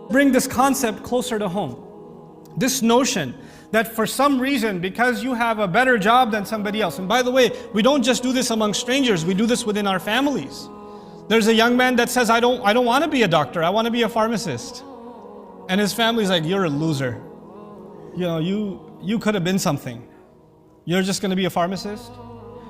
Bring this concept closer to home. This notion that for some reason, because you have a better job than somebody else, and by the way, we don't just do this among strangers, we do this within our families. There's a young man that says, I don't want to be a doctor, I want to be a pharmacist. And his family's like, you're a loser. You know, you could have been something. You're just going to be a pharmacist?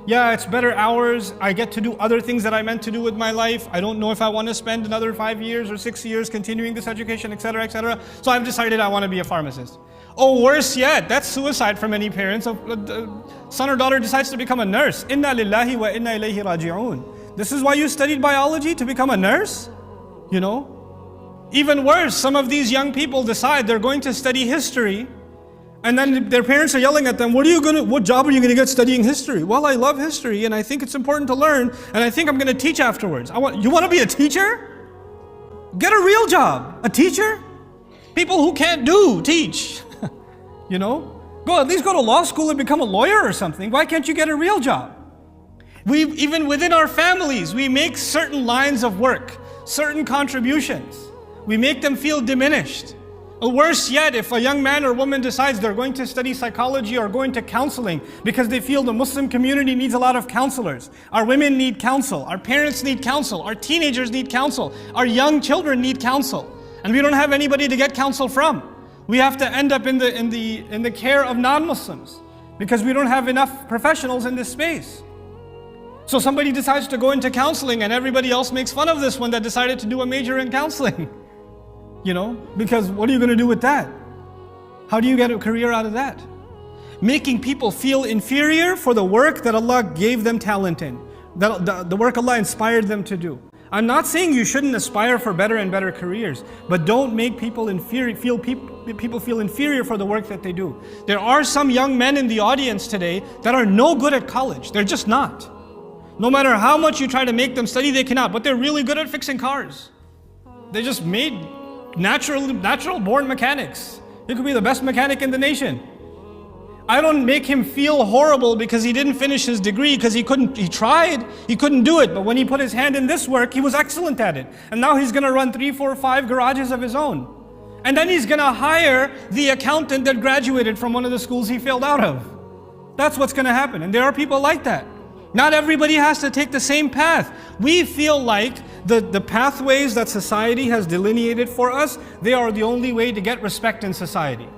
Yeah, it's better hours. I get to do other things that I meant to do with my life. I don't know if I want to spend another 5 years or 6 years continuing this education, etc., etc. So I've decided I want to be a pharmacist. Oh, worse yet, that's suicide for many parents. A son or daughter decides to become a nurse. Inna lillahi wa inna ilayhi raji'un. This is why you studied biology, to become a nurse? You know? Even worse, some of these young people decide they're going to study history, and then their parents are yelling at them, what job are you going to get studying history? Well, I love history and I think it's important to learn, and I think I'm going to teach afterwards. You want to be a teacher? Get a real job. A teacher? People who can't teach. You know? At least go to law school and become a lawyer or something. Why can't you get a real job? Even within our families, we make certain lines of work, certain contributions. We make them feel diminished. Or worse yet, if a young man or woman decides they're going to study psychology or going to counseling because they feel the Muslim community needs a lot of counselors. Our women need counsel, our parents need counsel, our teenagers need counsel, our young children need counsel. And we don't have anybody to get counsel from. We have to end up in the care of non-Muslims because we don't have enough professionals in this space. So somebody decides to go into counseling and everybody else makes fun of this one that decided to do a major in counseling. You know, because what are you going to do with that? How do you get a career out of that? Making people feel inferior for the work that Allah gave them talent in, the work Allah inspired them to do. I'm not saying you shouldn't aspire for better and better careers, but don't make people people feel inferior for the work that they do. There are some young men in the audience today that are no good at college. They're just not. No matter how much you try to make them study, they cannot, but they're really good at fixing cars. They just made natural born mechanics. He could be the best mechanic in the nation. I don't make him feel horrible because he didn't finish his degree, because he tried, he couldn't do it. But when he put his hand in this work, he was excellent at it. And now he's going to run 3, 4, 5 garages of his own. And then he's going to hire the accountant that graduated from one of the schools he failed out of. That's what's going to happen. And there are people like that. Not everybody has to take the same path. We feel like the pathways that society has delineated for us, they are the only way to get respect in society.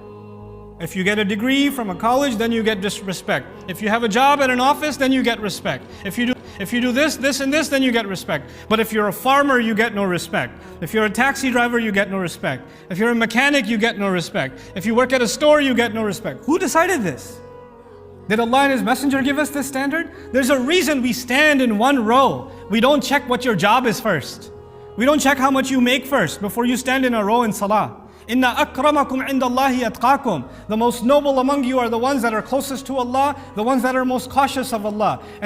If you get a degree from a college, then you get respect. If you have a job at an office, then you get respect. If you do this, and this, then you get respect. But if you're a farmer, you get no respect. If you're a taxi driver, you get no respect. If you're a mechanic, you get no respect. If you work at a store, you get no respect. Who decided this? Did Allah and His Messenger give us this standard? There's a reason we stand in one row. We don't check what your job is first. We don't check how much you make first before you stand in a row in salah. Inna akramakum indallahi atqakum. The most noble among you are the ones that are closest to Allah, the ones that are most cautious of Allah. And